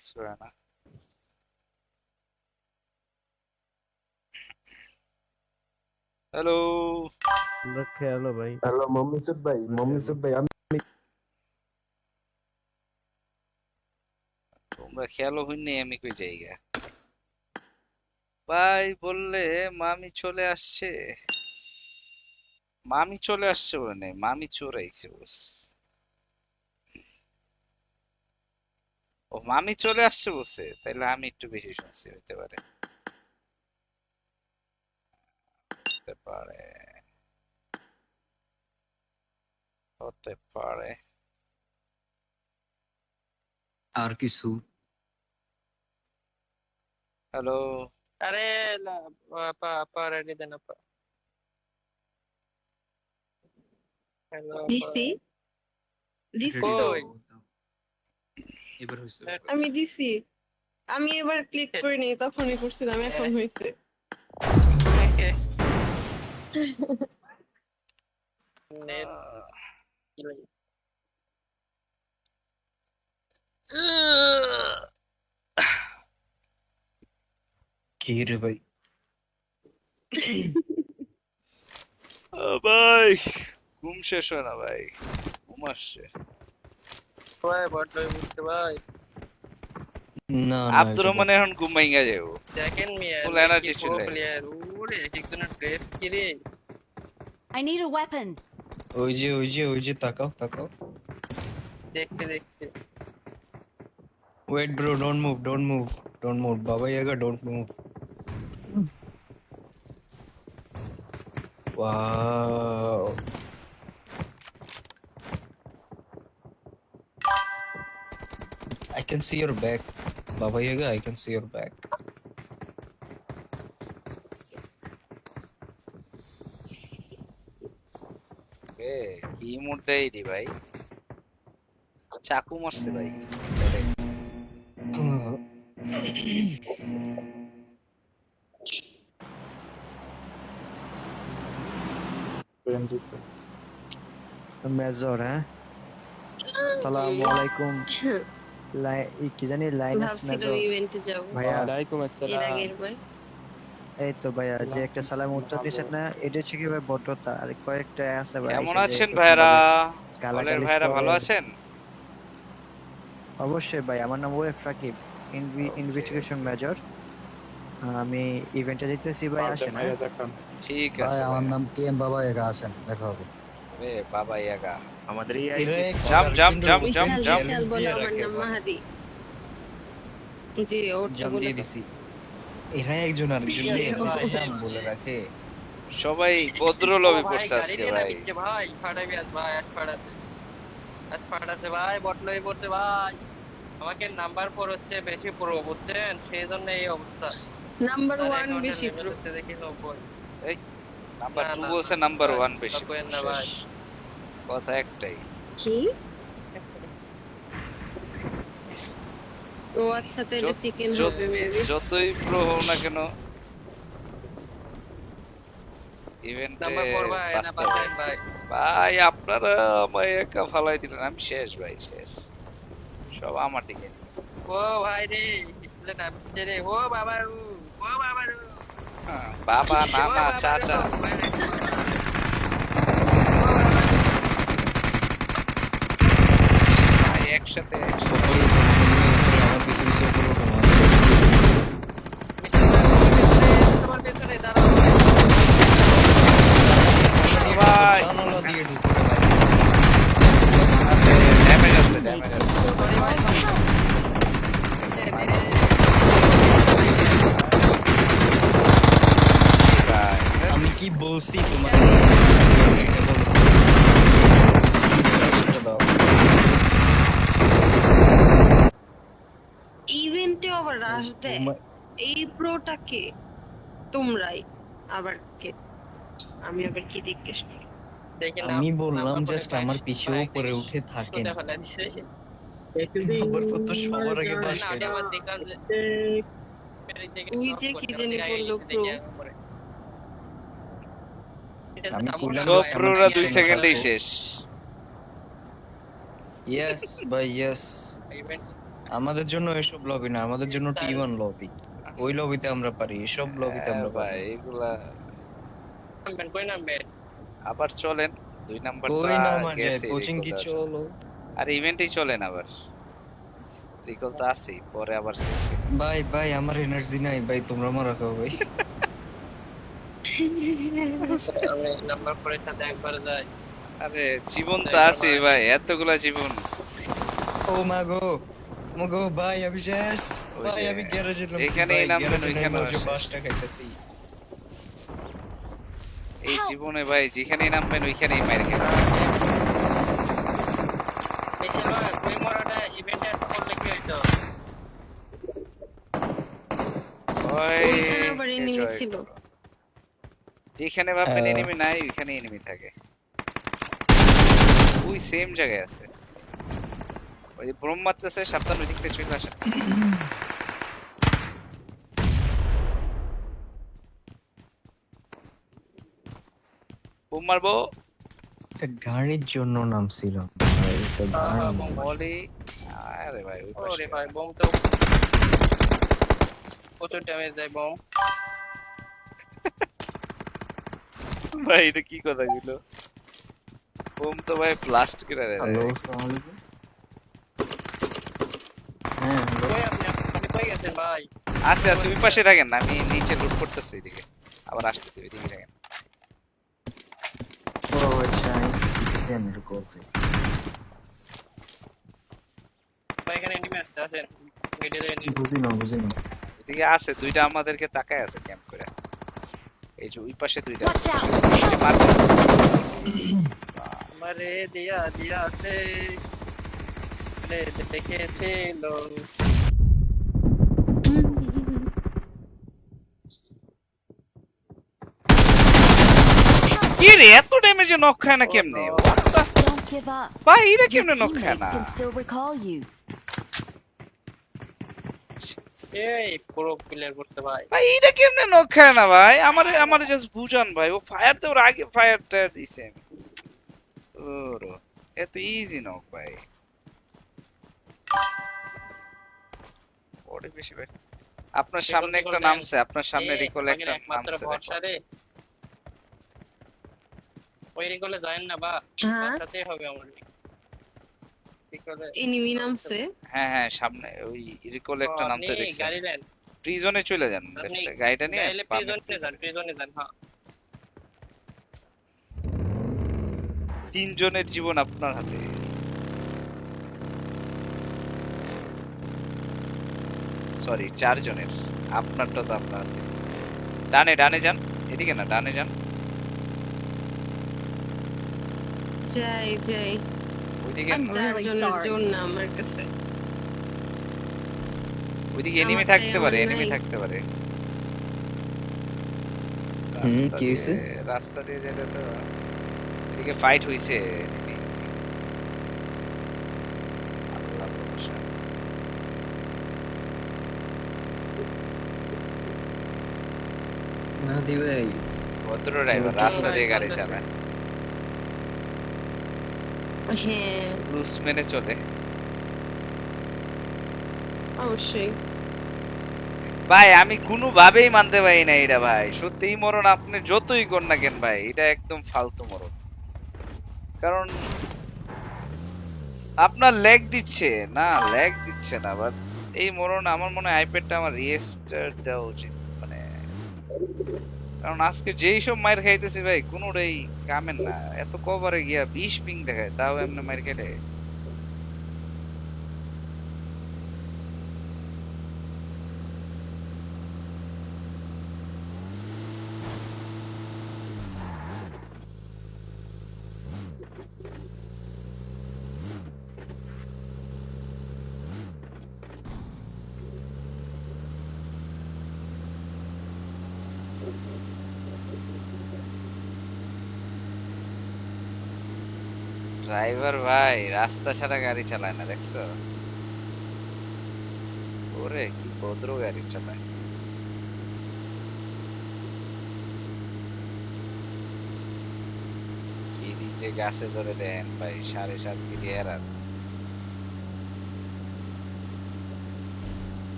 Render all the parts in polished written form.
কিছু হয় না। হ্যালো। খেয়ালো ভাই। হ্যালো মমিসুদ ভাই আমি তোমরা খেয়ালও হইনি আমি কই জায়গা ভাই বললে মামি চলে আসছে। মামি চলে আসছে মানে মামি চোরাইছে বস। ও মামি চলে আসছে বসে, তাইলে আমি একটু বেশি শুনছি, হইতে পারে হতে পারে হতে পারে। আর কিছু হ্যালো। अरे আপা রেডি দেন আপা। হ্যালো দিছি দিছি রেডি তো দাও কই দাও। এবার হয়েছে নেট আমি দিছি। আমি এবার ক্লিক করিনি, তখনই করছিলাম, এখন হয়েছে। নেট কি রে ভাই? ভাই ঘুম শেষ হয় না ভাই, ঘুম আসছে। ভাই বড় বুঝতে ভাই না আব্দুর রহমান এখন ঘুম ভাঙা যাবো, দেখেন মিয়া ফুল এনার্জি প্রো চলে। প্লেয়ার ওরে এক একজনের ড্রেস কি রে। I need a weapon. ওই যে তাকাও তাকাও। দেখছি ওয়েট ব্রো, ডোন্ট মুভ বাবা ইয়াগা, don't move. Wow, I can see your back. Baba Yaga, I can see your back. এ কি মুড়তে এলি ভাই, চাকু মারছে ভাই। মেজর হ্যাঁ, আসসালামু আলাইকুম। কি জানি লাইনাস ভাবছিলাম মেজর ইভেন্টে যাব ভাইয়া। ওয়ালাইকুম এর আসসালাম। আগের বার। এই তো ভাইয়া যে একটা সালাম উত্তর দিছেন না, এটা হচ্ছে কি ভাই ভদ্রতা। আর কয়েকটা আছে ভাই কেমন এসে যে আছেন এরকম ভাইরা? ভাবে হলের গালাগালিজ ভাইরা করে। ভালো আছেন? অবশ্যই ভাই, আমার নাম ওয়েফ রাকিব, ইনভেস্টিগেশন মেজর। আমি ইভেন্টে যেতেছি ভাই, আসেন হ্যাঁ। ঠিক ভাই আছে আমার ভাইয়া। নাম কে এম বাবা, একা আসেন দেখা হবে। এ বাবা ইয়াগা, আমাদের এই আইডি জাম জাম জাম জাম বিশাল জাম। বিশাল বলো আমার নাম মাহাদি। জি ওটা জাম বলে দিয়ে দাও। দিছি। এরা একজন আরেকজনকে নাম বলে রাখে। সবাই ভদ্র লবি পড়ছে আজকে ভাই। ভাই ফাটাবি আজ ভাই আজ ফাটাতে ভাই বটলই পড়তে ভাই। আমাকে নাম্বার 4 হচ্ছে বেশি প্রো বুঝছেন, সেই জন্য এই অবস্থা। নাম্বার তার 1 অ্যাকাউন্টের বেশি লিমিট প্রো। হচ্ছে দেখি 90। এই নাম্বার না, 2 না, বলছে, না, নাম্বার ভাই, 1 বেশি। তাকইয়েন না ভাই। শেষ। কথা একটাই। কি? ও আচ্ছা, তাহলে চিকেন হবে মেবি। যতই প্রো হও না কেন ইভেন্টে নাম্বার 4 ভাই না পাচ্ছেন ভাই। ভাই আপনারা আমায় একা ফালাই দিলেন, আমি শেষ ভাই, শেষ। সব আমার দিকে। ও ভাই রে কিসলে নাম রে, ও বাবা ও বাবা রে, বাবা ও নানা বাবা রে, চাচা ভাই রে। ভাই একসাথে আমার পিছু পিছু করবো তোমার। তোমার পেছনে দাঁড়াও। ভাই জানালা দিয়ে ঢুকতে ভাই। ড্যামেজ আছে, ড্যামেজ আছে। সরি ভাই। ভাই আমি কি বলছি তোমার? ইভেন্টে আবার রাশ দেয় এই প্রোটাকে, তোমরাই আবার কে? আমি আবার কি জিজ্ঞেস করি? দেখি আমি নাম- বললাম নামটা জাস্ট পরে আমার ভাই, পিছে ভাই, উপরে উঠে থাকেন। কোথায় ফেলা দিছে? আবার কত সবার আগে বাস না, করে। আবার দেখলাম যে ওই যে কি জানি বললো প্রো। আমি কইলাম সব just আমার প্রোরা 2 পিছনে সেকেন্ডেই থাকো। শেষ। ইয়েস ভাই ইয়েস। ইভেন্ট আমাদের জন্য এসব লবি না, আমাদের জন্য টি1 লবি। ওই লবিতে আমরা পারি, এসব লবিতে আমরা ভাই পারি না। এগুলা নামবেন কই নামবেন? আবার চলেন 2 নাম্বার তো কই নামা যায়, গেছে কোচিং কি রিকল চলো। আর ইভেন্টেই চলেন আবার রিকল তো আছেই পরে আবার ভাই ভাই আমার এনার্জি নাই ভাই, তোমরা মারা খাও ভাই। আমি নাম্বার পরের সাথে একবার যাই। আরে জীবন তো আছে ভাই, এতগুলা জীবন। ও মাগো ভাই আমি শেষ। ওই ভাই যে আমি গ্যারেজে যেখানেই নামবেন ওইখানে বাসটা খাইতেছি। এই জীবনে ভাই যেখানেই নামবেন ওইখানেই মাইর খেতে বেশিরভাগ ওই মরাটা ইভেন্টে করলে কি হইতো? ওইখানে আবার এনিমি ছিল। যেখানে ভাববেন এনিমি নাই ওইখানে এনিমি থাকে। ওই সেম জায়গায় আছে। ওই যে ব্রহ্ম মারতেছে, সাবধান ওই দিক থেকে চলে আসেন। বোম মারবো। গাড়ির জন্য নামছিলাম ভাই, এটা গাড়ি। বলি আরে ভাই ওই পাশে ওরে ভাই বোম তো প্রচুর ড্যামেজ দেয় বোম। ভাই এটা কি কথা গুলো? বোম তো ভাই ব্লাস্ট করে দেয়। হ্যালো আসসালামু আলাইকুম। হ্যাঁ হ্যালো। কই আপনি কই গেছেন ভাই? আছে ওই পাশে থাকেন না, আমি নিচে লুট করতেছি এদিকে, আবার আসতেছি ওইদিকে থাকেন। ও আচ্ছা আমি করতে। ভাই এখানে এনিমি আছে, আসেন মিডলে এনিমি। বুঝি না ওইদিকে আছে দুইটা, আমাদেরকে তাকায় আছে ক্যাম্প করে। এই যে ওই পাশে দুইটা Watch out! এই যে মারবো। আমারে দিয়া আছে দেখেছিল। কি রে এত ড্যামেজে নক খায় না কেমনে? Don't give up. ভাই এটা Your কেমনে নক খায় teammates না? can still recall you. এই পুরো ক্লিয়ার করতে ভাই। ভাই এটা কেমনে নক খায় না ভাই? আমারে জাস্ট বুঝান ভাই, ও ফায়ার দেওয়ার আগে ফায়ারটা দিছে। ওরো এত ইজি নক ভাই। ওরে বেশি ভাই। আপনার সামনে একটা নামছে, আপনার সামনে রিকল একটা একমাত্র নামছে। ভরসা রে। ওই রিকলে যায়েন না বা হ্যাঁ সাথে হবে আমার রিকলে। এনিমি নামছে। হ্যাঁ সামনে ওই রিকল একটা নামতে দেখছেন। গাড়ি নেন, প্রিজনে চলে যান, লেফটে গাড়িটা নিয়ে প্রিজনে যান। হ্যাঁ 3 জনের জীবন আপনার হাতে। সরি 4 জনের, আপনারটা তো আপনার হাতে। ডানে যান, এদিকে না ডানে যান। যাই ওইদিকে I'm really চারজনের sorry. জন্য আমার কাছে। ওইদিকে এনিমি আমার থাকতে পারে, টাইম এনিমি নাই। থাকতে পারে। কি হইছে? রাস্তা দিয়ে যেতে তো এদিকে ফাইট হইছে enemy। আল্লাহ ভরসা। না দি ভাই ভদ্র ড্রাইভার রাস্তা দিয়ে গাড়ি চালায়, হ্যাঁ রুলস মেনে চলে। অবশ্যই। ভাই আমি কোনোভাবেই মানতে পারি না এটা ভাই, সত্যিই মরণ আপনি যতই কর না কেন ভাই, এটা একদম ফালতু মরণ। কারণ আপনার ল্যাগ দিচ্ছে না, বাট এই মরণ আমার মনে হয় আইপ্যাডটা আমার রিস্টার্ট দেওয়া উচিত। মানে কারণ আজকে যেই সব মাইর খাইতেছি ভাই কোনোটাই কামের না। এত কভারে গিয়া 20 পিং দেখায়, তাও এমনি মাইর খেলে। ড্রাইভার ভাই রাস্তা ছাড়া গাড়ি চালায় না, দেখছো? ওরে কি ভদ্র গাড়ি চালায়। কি যে গাছে ধরে দেন ভাই, 7.5 কিলি এরার।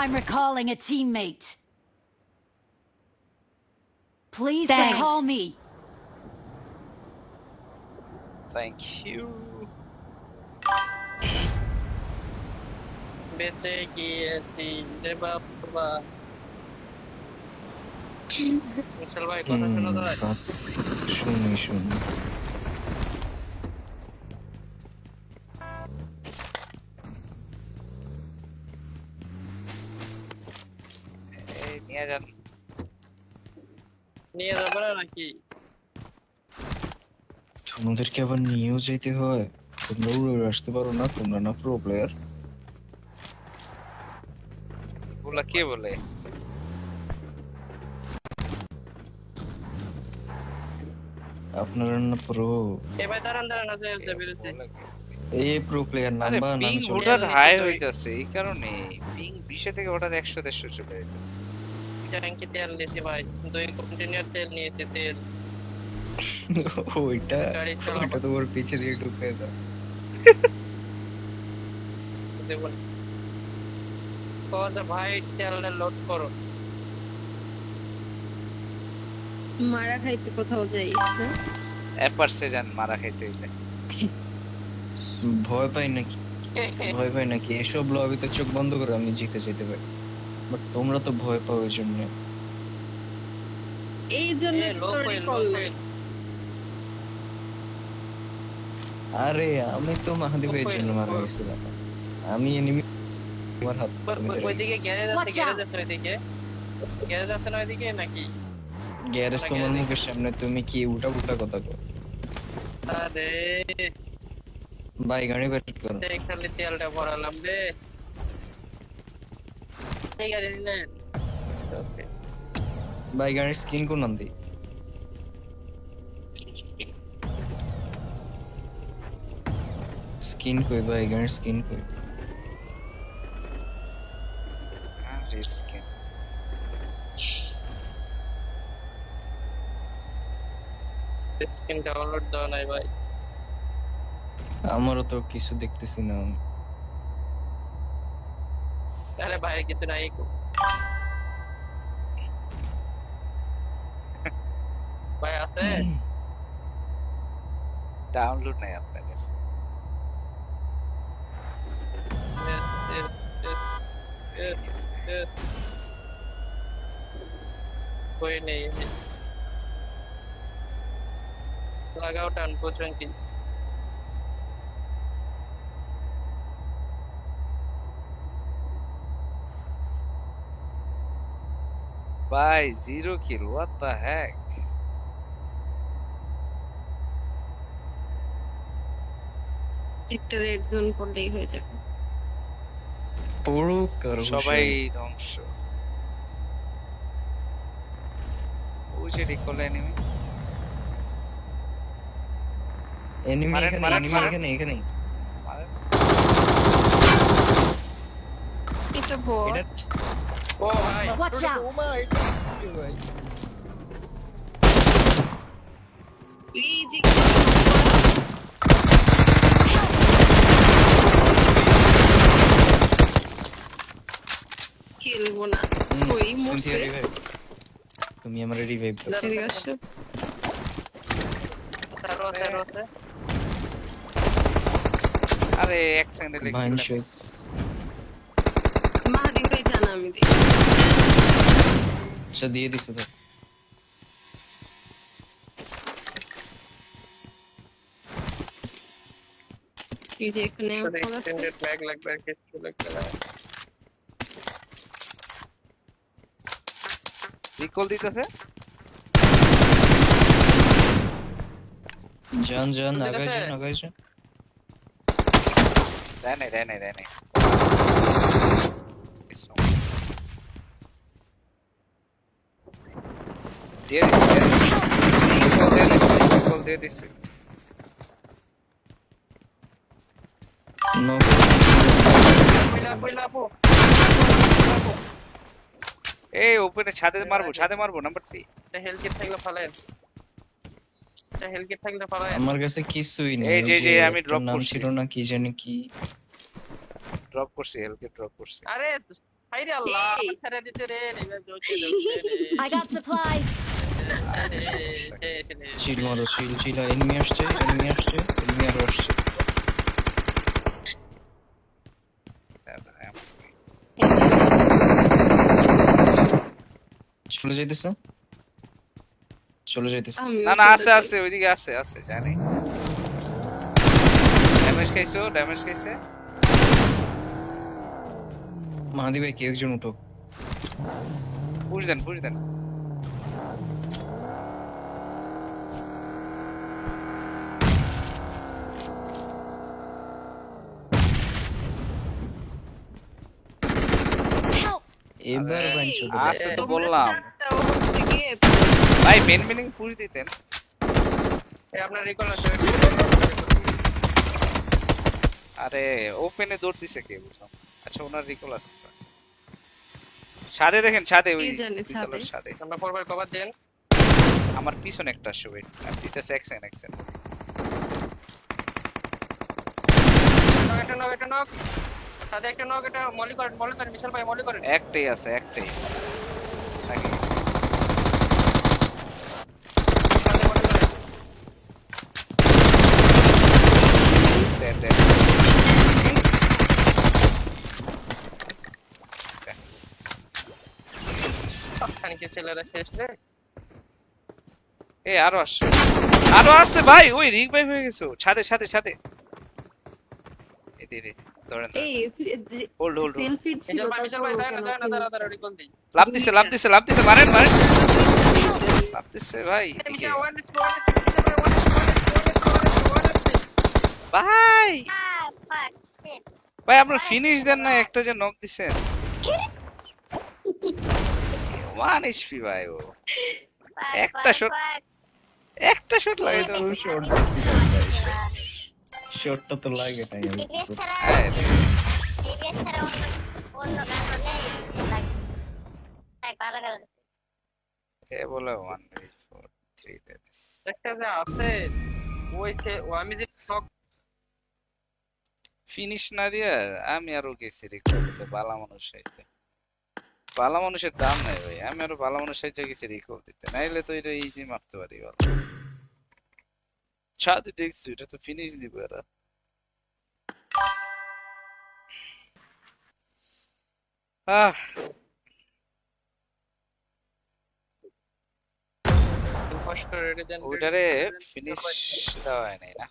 I'm recalling a teammate. Please Thanks. recall me. Thank you. বেঁচে গিয়েছি রে বাবা। বিশাল ভাই কথা শোনা যায়? শুনি এই নিয়ে যান। নিয়ে যাবে না নাকি? তোমাদেরকে আবার নিয়েও যেতে হয়? তোমরা উড়ে আসতে পারো না? তোমরা না প্রো প্লেয়ার? ওগুলা কে বলে? আপনারা না প্রো? এ ভাই দাঁড়ান আছে বেরোচ্ছে। এই প্রো প্লেয়ার আরে নাম্বার পিং নামে চলে হঠাৎ চলে। হাই হইতাছে এই কারণে, পিং 20 থেকে হঠাৎ 100-150 চলে যাইতেছে। ট্যাঙ্কি তেল নিয়েছি ভাই, 2 কন্টেনার তেল নিয়েছি তেল। ওইটা গাড়ি চালাবো। ওইটা তোমার পিছে দিয়ে ঢুকে দাও। দেখুন কত ভাই তেলটা লোড করো। মারা খাইতে কোথাও যাই, হ্যাঁ? অ্যাপারসে যান মারা খাইতে হইলে। ভয় পাই নাকি এসব লবিতে চোখ বন্ধ করে আমি জিতে যেতে পারি, বাট তোমরা তো ভয় পাও এই জন্য। এই জন্য এ, লোক তোর হই, রিকল লোক নাই। হই। আরে আমি তো মাহাদেব এই ওই, জন্য মারা ওই। গেছিলাম। আমি এনিমি আমার হাত ওইদিকে গ্যারেজ আছে, Watch গ্যারেজ out! আছে ওইদিকে। গ্যারেজ আছে না ওইদিকে নাকি? গ্যারেজ তোমার গ্যারেজে। মুখের সামনে, তুমি কি উল্টা কথা কো? আরে ভাই গাড়ি বের করো। এই খালি তেলটা ভরালাম রে। এই গাড়ি নিলে ওকে। ভাই গাড়ির স্কিন কোন আনদি? স্কিন কই ভাই, গাড়ির স্কিন কই? রিস্ক। স্ক্রিন ডাউনলোড দাও নাই ভাই। আমারও তো কিছু দেখতেছি না আমি। আরে ভাই কিছু নাই। ভাই আছে? ডাউনলোড নাই আপনাদের। Yes, yes, yes, yes, yes. कोई नहीं है। लगाओ टर्न को चंकी। ভাই 0 কিল, what the heck? একটা রেড জোন করলেই হয়ে যাবে। পুরো কারো সবাই ধ্বংস। ওই যে রিকল এনিমি। এনিমি মারেন, এখানে, মারেন, এনিমি মারেন। এখানে। এটা বট। ओ भाई Watch out! এই যে খেলবো না। ওই মরছে। তুমি আমার রিভাইভ দাও। এদিকে আসো। सरो सरो से আরে এক সেকেন্ডে লেগে Mine গেল। shot. মাহাদি ভাই জানা আমি দিই। আচ্ছা দিয়ে দিছো তো। এই যে এখানে तो অপর আছে। एक्सटेंडेड बैग लग बैग के लग रहा है। রিকল দিতেছে। যান ঠিক আগাই আছে। যান আগাই যান। দেয় নাই। It's no. রিকল দিয়ে দিছে। নো पहिला पहिला पो এই ওপেনে ছাদে মারবো নাম্বার 3। এটা হেল কিট থাকলে ফালায়েন। এটা হেল কিট থাকলে ফালায়েন। আমার কাছে কিছুই নেই। এই যে আমি একটা ড্রপ নাম করছি। ছিল না কি জানি কি। ড্রপ করছি, হেলকে ড্রপ করছি। আরে হাইরে আল্লাহ এই। আমার ছেড়ে দিতে রে রিভাইভ জ্বলছে I got supplies. চিল মারো, চিল এনিমি আসছে, এনিমি আরো আসছে। চলে যাইতেছে। আমিও না না চলে আছে যাই। আছে ওইদিকে আছে জানি। ড্যামেজ খাইছে। মাহাদি ভাই কেউ একজন উঠো। পুশ দেন। Help! এবার আরে, ভাই চলে আছে তো তোমরা বললাম। চারটা, ও হচ্ছে গিয়ে ভাই মেন পুশ দিতেন। আপনার রিকল আছে আরে ওপেনে দৌড় দিছে কে বুঝলাম। আচ্ছা ওনার রিকল আছে। ছাদে দেখেন, ওই কে জানে দ্বিতলার ছাদে। আমরা পরবার কভার দেন আমার পিছনে একটা আসছে, ওয়েট আমি দিতেছি এক সেকেন্ড। এটা নক সাথে একটা নক এটা মলি করেন বিশাল ভাই মলি করেন একটাই নাকি? সাথে মলি করেন দেন। খানিকে ছেলেরা শেষ রে এ আরো আসছে ভাই, ওই রিক ভাই হয়ে গেছে ছাদে। এই ধরেন এই হোল্ড সেলফি ছিল বিশাল ভাই দাঁড়া রিকল দেই লাভ দিছে মারেন লাভ দিছে ভাই এদিকে। বিশাল ওয়ান ভাই আপনার ফিনিশ দেন না, একটা যে নক দিছেন 1 এইচপি ভাই ও একটা শট লাগে তো শটটা তো লাগে তাই আমি এ বলে 1 8 4 3 দ্যাটস একটা যে আছে ওই আমি যে নক ফিনিশ না দিয়া আমি আরো গেছি রিকল দিতে। বালা মানুষের দাম নাই ভাই, আমি আরো বালা মানুষের গেছি রিকল দিতে, নাইলে তো এটা ইজি মারতে পারি। বল ছাদে দেখছি এটা তো ফিনিশ দিব এরা। কষ্ট রেডি দেন ওইটারে ফিনিশ দেওয়া হয় নাই না।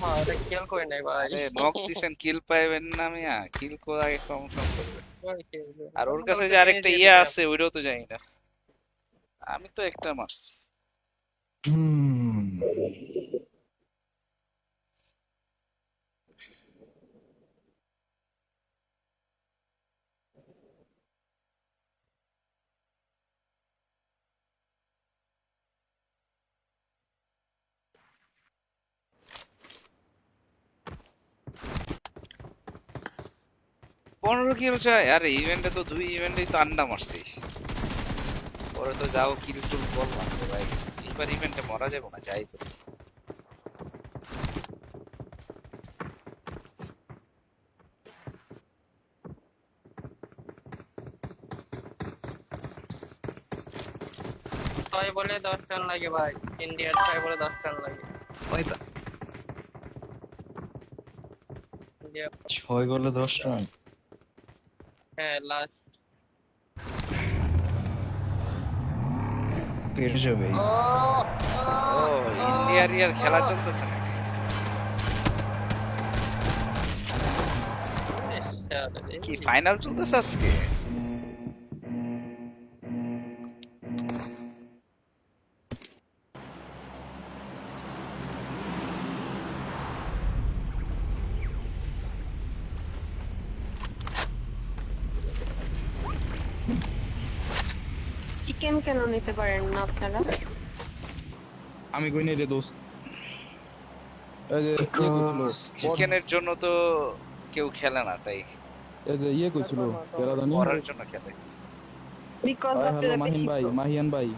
হ্যাঁ এটা কিল করে নাই ভাই আরে নক দিছেন, কিল পাইবেন না মিয়া, কিল করে আগে কনফার্ম করবে। আর ওর কাছে যে আরেকটা আছে ওইটাও তো জানি না। আমি তো একটা মারছি। পনেরো কিল চাই? আরে ইভেন্টে তো 2 ইভেন্টেই তো আন্ডা মারছি, পরে তো যাও কিল টুল বললাম তো ভাই। এইবার ইভেন্টে মরা যাবো না, যাই করি। ছয় বলে 10 রান লাগে ভাই, ইন্ডিয়ার 6 বলে 10 রান লাগে। ইন্ডিয়া 6 বলে 10 রান। হ্যাঁ লাস্ট পেরে যাবে। ও ইন্ডিয়ার ইয়ার খেলা চলতেছে নাকি? কি ফাইনাল চলতেছে আজকে? চিকেন কেন নিতে পারেন না আপনারা? আমি কই নাই রে দোস্ত। এই যে চিকেনের জন্য তো কেউ খেলে না, তাই এই যে ইয়ে কইছিল কেরা জানি। মরার জন্য খেলে। বিকজ হ্যালো আপনারা মাহিন বেশি ভাই, মাহিয়ান ভাই